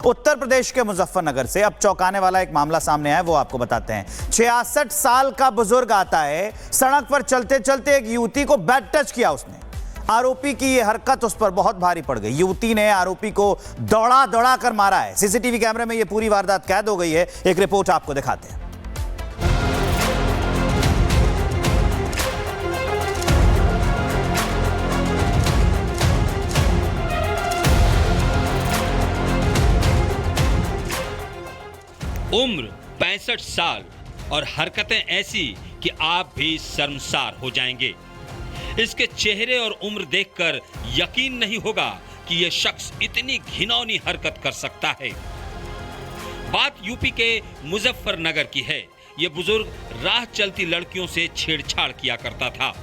उत्तर प्रदेश के मुजफ्फरनगर से अब चौंकाने वाला एक मामला सामने आया है, वो आपको बताते हैं। 66 साल का बुजुर्ग आता है, सड़क पर चलते चलते एक युवती को बैड टच किया उसने। आरोपी की यह हरकत उस पर बहुत भारी पड़ गई। युवती ने आरोपी को दौड़ा दौड़ा कर मारा है। सीसीटीवी कैमरे में यह पूरी वारदात कैद हो गई है। एक रिपोर्ट आपको दिखाते हैं। उम्र 65 साल और हरकतें ऐसी कि आप भी शर्मसार हो जाएंगे। इसके चेहरे और उम्र देखकर यकीन नहीं होगा कि यह शख्स इतनी घिनौनी हरकत कर सकता है। बात यूपी के मुजफ्फरनगर की है। यह बुजुर्ग राह चलती लड़कियों से छेड़छाड़ किया करता था,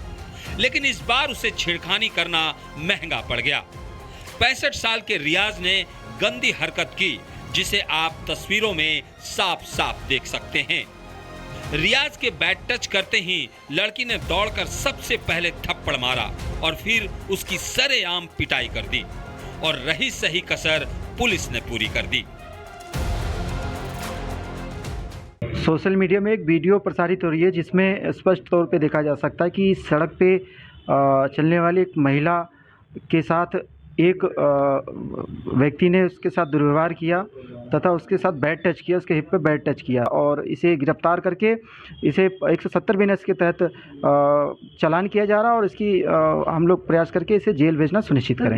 लेकिन इस बार उसे छेड़खानी करना महंगा पड़ गया। 65 साल के रियाज ने गंदी हरकत की, जिसे आप तस्वीरों में साफ साफ देख सकते हैं। रियाज के बैड टच करते ही लड़की ने दौड़कर सबसे पहले थप्पड़ मारा और फिर उसकी सरेआम पिटाई कर दी, और रही सही कसर पुलिस ने पूरी कर दी। सोशल मीडिया में एक वीडियो प्रसारित हो रही है, जिसमें स्पष्ट तौर पे देखा जा सकता है कि सड़क पे चलने वाली एक महिला के साथ एक व्यक्ति ने उसके साथ दुर्व्यवहार किया तथा उसके साथ बैड टच किया, उसके हिप पे बैड टच किया, और इसे गिरफ्तार करके इसे 170 बीएनएस के तहत चालान किया जा रहा है, और इसकी हम लोग प्रयास करके इसे जेल भेजना सुनिश्चित करें।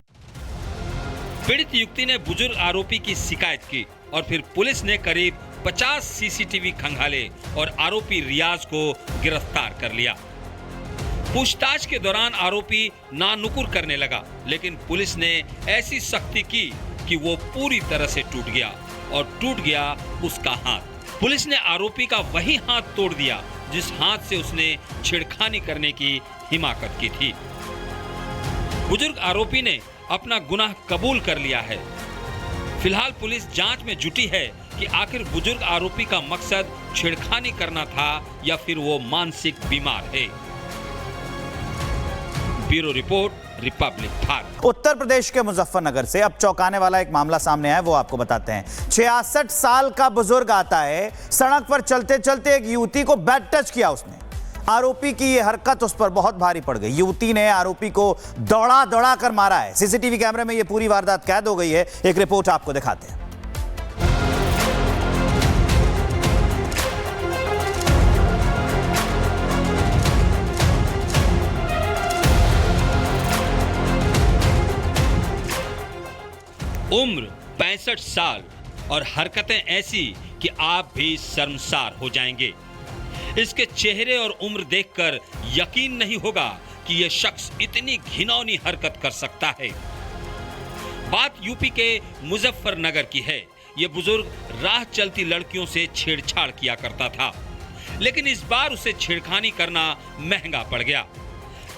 पीड़ित युवती ने बुजुर्ग आरोपी की शिकायत की और फिर पुलिस ने करीब 50 सीसीटीवी खंगाले और आरोपी रियाज को गिरफ्तार कर लिया। पूछताछ के दौरान आरोपी नानुकुर करने लगा, लेकिन पुलिस ने ऐसी सख्ती की कि वो पूरी तरह से टूट गया, और टूट गया उसका हाथ। पुलिस ने आरोपी का वही हाथ तोड़ दिया जिस हाथ से उसने छेड़खानी करने की हिमाकत की थी। बुजुर्ग आरोपी ने अपना गुनाह कबूल कर लिया है। फिलहाल पुलिस जांच में जुटी है कि आखिर बुजुर्ग आरोपी का मकसद छेड़खानी करना था या फिर वो मानसिक बीमार है। Bureau report, Republic Bharat. Uttar Pradesh के मुजफ्फरनगर से अब चौंकाने वाला एक मामला सामने आया है, वो आपको बताते हैं। 66 साल का बुजुर्ग आता है, सड़क पर चलते चलते एक युवती को बैड टच किया उसने। आरोपी की यह हरकत उस पर बहुत भारी पड़ गई। युवती ने आरोपी को दौड़ा दौड़ा कर मारा है। सीसीटीवी कैमरे में यह पूरी वारदात कैद हो गई है। एक रिपोर्ट आपको दिखाते हैं। उम्र 65 साल और हरकतें ऐसी कि आप भी शर्मसार हो जाएंगे। इसके चेहरे और उम्र देखकर यकीन नहीं होगा कि यह शख्स इतनी घिनौनी हरकत कर सकता है। बात यूपी के मुजफ्फरनगर की है। यह बुजुर्ग राह चलती लड़कियों से छेड़छाड़ किया करता था, लेकिन इस बार उसे छेड़खानी करना महंगा पड़ गया।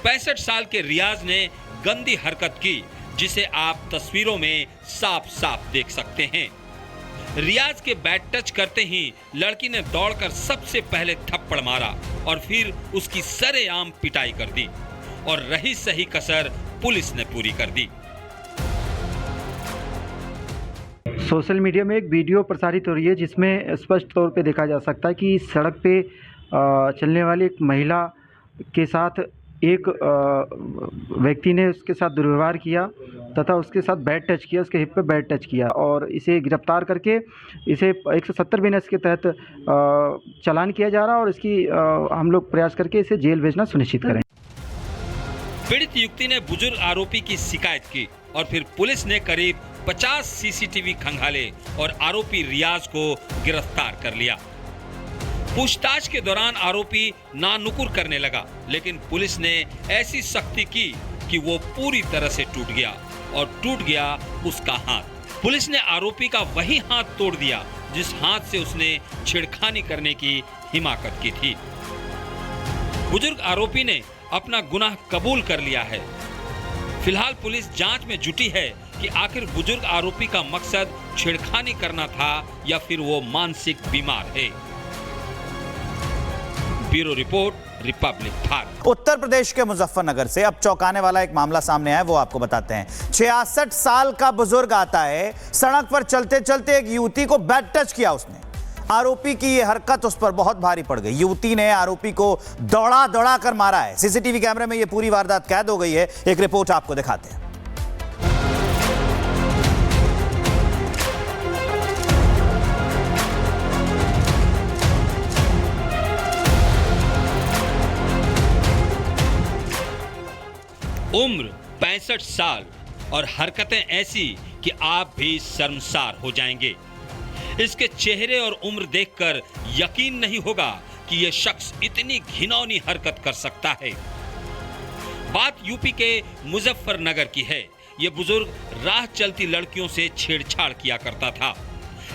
65 साल के रियाज ने गंदी हरकत की, जिसे आप तस्वीरों में साफ साफ देख सकते हैं। रियाज के बैड टच करते ही लड़की ने दौड़कर सबसे पहले थप्पड़ मारा और फिर उसकी सरेआम पिटाई कर दी, और रही सही कसर पुलिस ने पूरी कर दी। सोशल मीडिया में एक वीडियो प्रसारित हो रही है, जिसमें स्पष्ट तौर पे देखा जा सकता है कि सड़क पे चलने वाली एक महिला के साथ एक व्यक्ति ने उसके साथ दुर्व्यवहार किया तथा उसके साथ बैड टच किया, उसके हिप पे बैड टच किया, और इसे गिरफ्तार करके इसे 170 बीएनएस के तहत चालान किया जा रहा है, और इसकी हम लोग प्रयास करके इसे जेल भेजना सुनिश्चित करें। पीड़ित युवती ने बुजुर्ग आरोपी की शिकायत की और फिर पुलिस ने करीब 50 सीसीटीवी खंगाले और आरोपी रियाज को गिरफ्तार कर लिया। पूछताछ के दौरान आरोपी नानुकुर करने लगा, लेकिन पुलिस ने ऐसी सख्ती की कि वो पूरी तरह से टूट गया, और टूट गया उसका हाथ। पुलिस ने आरोपी का वही हाथ तोड़ दिया जिस हाथ से उसने छेड़खानी करने की हिमाकत की थी। बुजुर्ग आरोपी ने अपना गुनाह कबूल कर लिया है। फिलहाल पुलिस जांच में जुटी है कि आखिर बुजुर्ग आरोपी का मकसद छेड़खानी करना था या फिर वो मानसिक बीमार है। Bureau report, Republic Bharat. Uttar Pradesh के मुजफ्फरनगर से अब चौंकाने वाला एक मामला सामने आया है, वो आपको बताते हैं। 66 साल का बुजुर्ग आता है, सड़क पर चलते चलते एक युवती को बैड टच किया उसने। आरोपी की यह हरकत उस पर बहुत भारी पड़ गई। युवती ने आरोपी को दौड़ा दौड़ा कर मारा है। सीसीटीवी कैमरे में यह पूरी वारदात कैद हो गई है। एक रिपोर्ट आपको दिखाते हैं। उम्र 65 साल और हरकतें ऐसी कि आप भी शर्मसार हो जाएंगे। इसके चेहरे और उम्र देखकर यकीन नहीं होगा कि यह शख्स इतनी घिनौनी हरकत कर सकता है। बात यूपी के मुजफ्फरनगर की है। यह बुजुर्ग राह चलती लड़कियों से छेड़छाड़ किया करता था,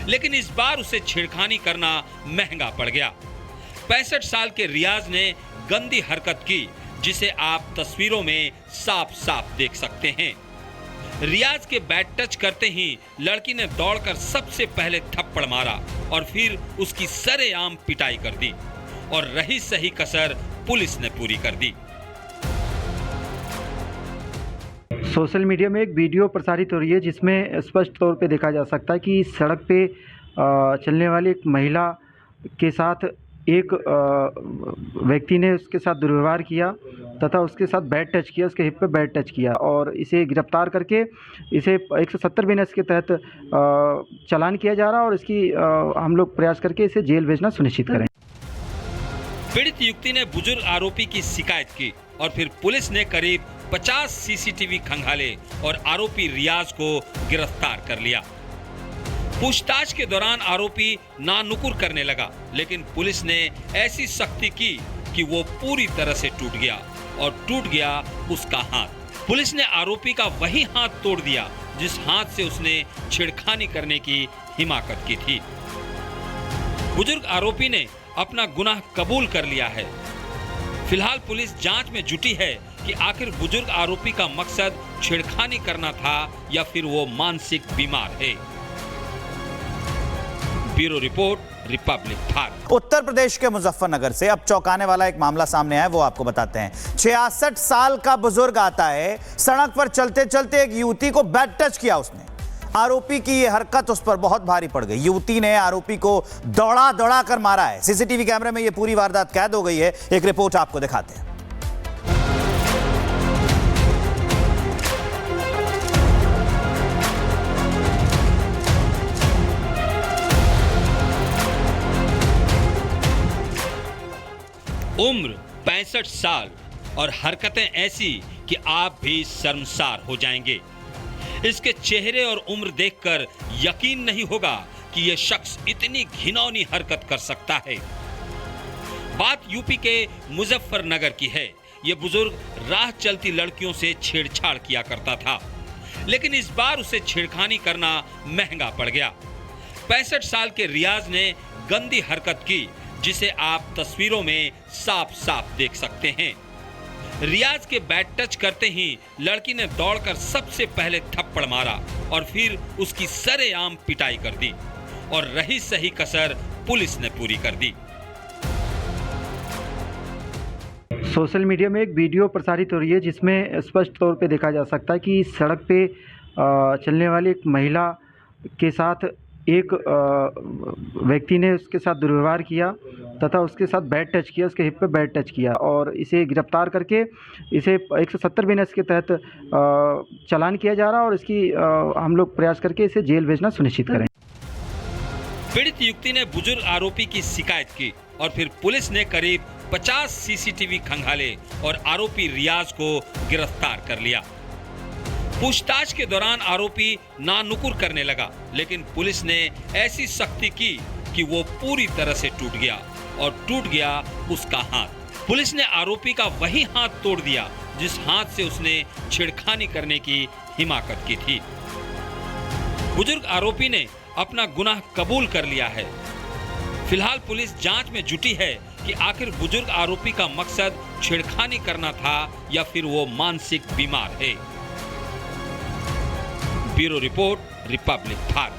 लेकिन इस बार उसे छेड़खानी करना महंगा पड़ गया। 65 साल के रियाज ने गंदी हरकत की, जिसे आप तस्वीरों में साफ साफ देख सकते हैं। रियाज के बैड टच करते ही लड़की ने दौड़कर सबसे पहले थप्पड़ मारा और फिर उसकी सरेआम पिटाई कर दी, और रही सही कसर पुलिस ने पूरी कर दी। सोशल मीडिया में एक वीडियो प्रसारित हो रही है जिसमें स्पष्ट तौर पे देखा जा सकता है कि सड़क पे चलने वाली एक महिला के साथ एक व्यक्ति ने उसके साथ दुर्व्यवहार किया तथा उसके साथ बैड टच किया, उसके हिप पे बैड टच किया, और इसे गिरफ्तार करके इसे 170 बीएनएस के तहत चालान किया जा रहा है, और इसकी हम लोग प्रयास करके इसे जेल भेजना सुनिश्चित करें। पीड़ित युवती ने बुजुर्ग आरोपी की शिकायत की और फिर पुलिस ने करीब 50 सीसीटीवी खंगाले और आरोपी रियाज को गिरफ्तार कर लिया। पूछताछ के दौरान आरोपी नानुकुर करने लगा, लेकिन पुलिस ने ऐसी सख्ती की कि वो पूरी तरह से टूट गया, और टूट गया उसका हाथ। पुलिस ने आरोपी का वही हाथ तोड़ दिया जिस हाथ से उसने छेड़खानी करने की हिमाकत की थी। बुजुर्ग आरोपी ने अपना गुनाह कबूल कर लिया है। फिलहाल पुलिस जांच में जुटी है कि आखिर बुजुर्ग आरोपी का मकसद छेड़खानी करना था या फिर वो मानसिक बीमार है। Bureau report, Republic Bharat. Uttar Pradesh के मुजफ्फरनगर से अब चौंकाने वाला एक मामला सामने आया है, वो आपको बताते हैं। 66 साल का बुजुर्ग आता है, सड़क पर चलते चलते एक युवती को बैड टच किया उसने। आरोपी की यह हरकत उस पर बहुत भारी पड़ गई। युवती ने आरोपी को दौड़ा दौड़ा कर मारा है। सीसीटीवी कैमरे में यह पूरी वारदात कैद हो गई है। एक रिपोर्ट आपको दिखाते हैं। उम्र 65 साल और हरकतें ऐसी कि आप भी शर्मसार हो जाएंगे। इसके चेहरे और उम्र देखकर यकीन नहीं होगा कि यह शख्स इतनी घिनौनी हरकत कर सकता है। बात यूपी के मुजफ्फरनगर की है। यह बुजुर्ग राह चलती लड़कियों से छेड़छाड़ किया करता था, लेकिन इस बार उसे छेड़खानी करना महंगा पड़ गया। 65 साल के रियाज ने गंदी हरकत की, जिसे आप तस्वीरों में साफ साफ देख सकते हैं। रियाज के बैड टच करते ही लड़की ने दौड़कर सबसे पहले थप्पड़ मारा और फिर उसकी सरेआम पिटाई कर दी, और रही सही कसर पुलिस ने पूरी कर दी। सोशल मीडिया में एक वीडियो प्रसारित हो रही है जिसमें स्पष्ट तौर पे देखा जा सकता है कि सड़क पे चलने वाली एक महिला के साथ एक व्यक्ति ने उसके साथ दुर्व्यवहार किया तथा उसके साथ बैड टच किया, उसके हिप पे बैड टच किया, और इसे गिरफ्तार करके इसे 170 बीएनएस के तहत चालान किया जा रहा है, और इसकी हम लोग प्रयास करके इसे जेल भेजना सुनिश्चित करें। पीड़ित युवती ने बुजुर्ग आरोपी की शिकायत की और फिर पुलिस ने करीब 50 सीसीटीवी खंगाले और आरोपी रियाज को गिरफ्तार कर लिया। पूछताछ के दौरान आरोपी नानुकुर करने लगा, लेकिन पुलिस ने ऐसी सख्ती की कि वो पूरी तरह से टूट गया, और टूट गया उसका हाथ। पुलिस ने आरोपी का वही हाथ तोड़ दिया जिस हाथ से उसने छेड़खानी करने की हिमाकत की थी। बुजुर्ग आरोपी ने अपना गुनाह कबूल कर लिया है। फिलहाल पुलिस जांच में जुटी है कि आखिर बुजुर्ग आरोपी का मकसद छेड़खानी करना था या फिर वो मानसिक बीमार है। Bureau report, Republic Bharat.